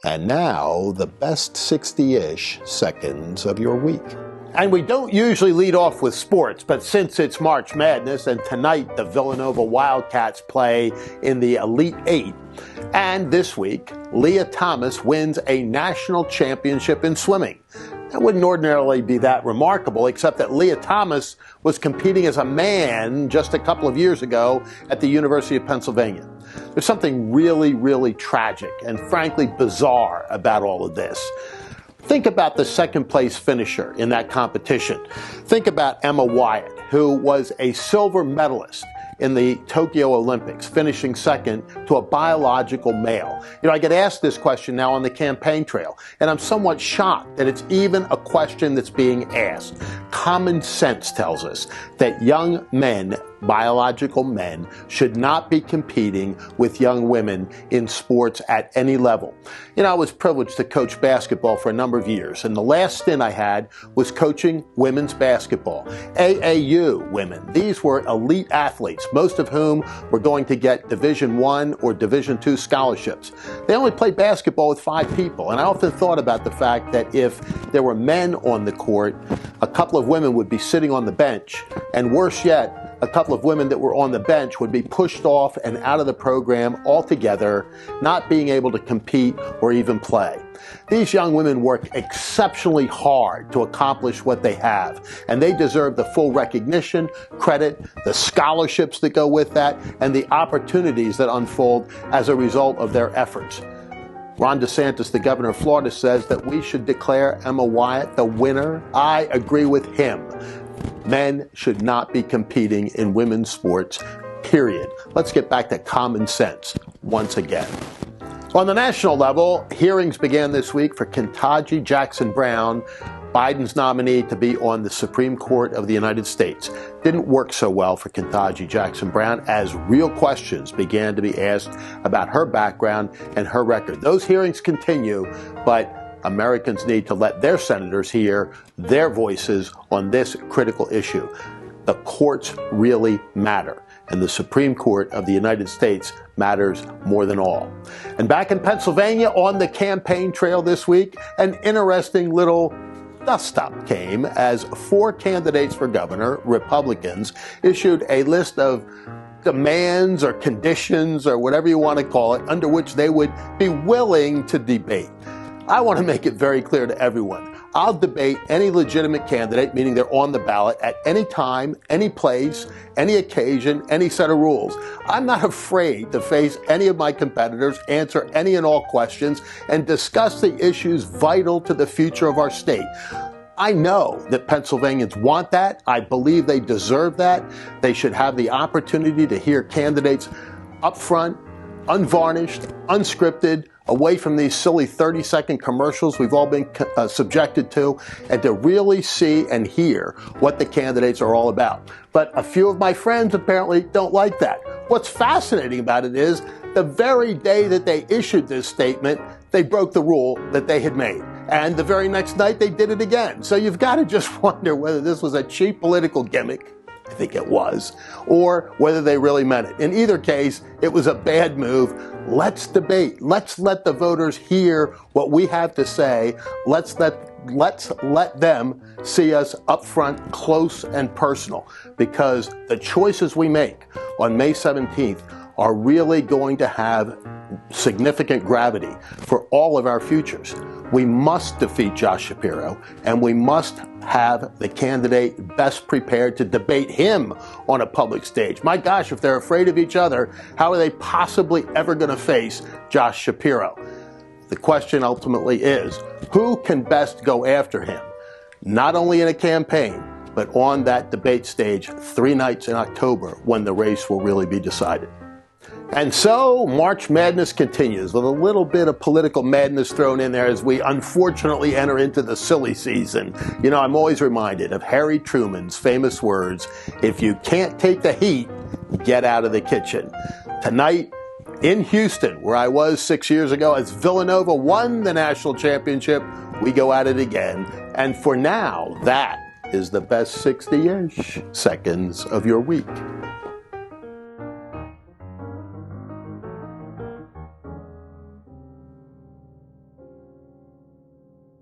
And now, the best 60-ish seconds of your week. And we don't usually lead off with sports, but since it's March Madness and tonight the Villanova Wildcats play in the Elite Eight, and this week, Lia Thomas wins a national championship in swimming. That wouldn't ordinarily be that remarkable, except that Lia Thomas was competing as a man just a couple of years ago at the University of Pennsylvania. There's something really, really tragic and frankly bizarre about all of this. Think about the second place finisher in that competition. Think about Emma Wyatt, who was a silver medalist in the Tokyo Olympics, finishing second to a biological male. I get asked this question now on the campaign trail, and I'm somewhat shocked that it's even a question that's being asked. Common sense tells us that young men, biological men, should not be competing with young women in sports at any level. I was privileged to coach basketball for a number of years, and the last stint I had was coaching women's basketball. AAU women. These were elite athletes, most of whom were going to get Division I or Division II scholarships. They only played basketball with 5 people, and I often thought about the fact that if there were men on the court, a couple of women would be sitting on the bench, and worse yet, a couple of women that were on the bench would be pushed off and out of the program altogether, not being able to compete or even play. These young women work exceptionally hard to accomplish what they have, and they deserve the full recognition, credit, the scholarships that go with that, and the opportunities that unfold as a result of their efforts. Ron DeSantis, the governor of Florida, says that we should declare Emma Wyatt the winner. I agree with him. Men should not be competing in women's sports, period. Let's get back to common sense once again. On the national level, hearings began this week for Kentaji Brown, Biden's nominee to be on the Supreme Court of the United States. Didn't work so well for Kentaji Brown as real questions began to be asked about her background and her record. Those hearings continue, but Americans need to let their senators hear their voices on this critical issue. The courts really matter, and the Supreme Court of the United States matters more than all. And back in Pennsylvania on the campaign trail this week, an interesting little dust-up came as 4 candidates for governor, Republicans, issued a list of demands or conditions or whatever you want to call it, under which they would be willing to debate. I want to make it very clear to everyone. I'll debate any legitimate candidate, meaning they're on the ballot, at any time, any place, any occasion, any set of rules. I'm not afraid to face any of my competitors, answer any and all questions, and discuss the issues vital to the future of our state. I know that Pennsylvanians want that. I believe they deserve that. They should have the opportunity to hear candidates up front, unvarnished, unscripted, away from these silly 30-second commercials we've all been subjected to, and to really see and hear what the candidates are all about. But a few of my friends apparently don't like that. What's fascinating about it is the very day that they issued this statement, they broke the rule that they had made. And the very next night, they did it again. So you've got to just wonder whether this was a cheap political gimmick, I think it was, or whether they really meant it. In either case, it was a bad move. Let's debate. Let's let the voters hear what we have to say. Let's let them see us up front, close and personal, because the choices we make on May 17th are really going to have significant gravity for all of our futures. We must defeat Josh Shapiro, and we must have the candidate best prepared to debate him on a public stage. My gosh, if they're afraid of each other, how are they possibly ever going to face Josh Shapiro? The question ultimately is, who can best go after him? Not only in a campaign, but on that debate stage 3 nights in October when the race will really be decided. And so March Madness continues with a little bit of political madness thrown in there as we unfortunately enter into the silly season. I'm always reminded of Harry Truman's famous words, "If you can't take the heat, get out of the kitchen." Tonight in Houston, where I was 6 years ago, as Villanova won the national championship, we go at it again. And for now, that is the best 60-ish seconds of your week.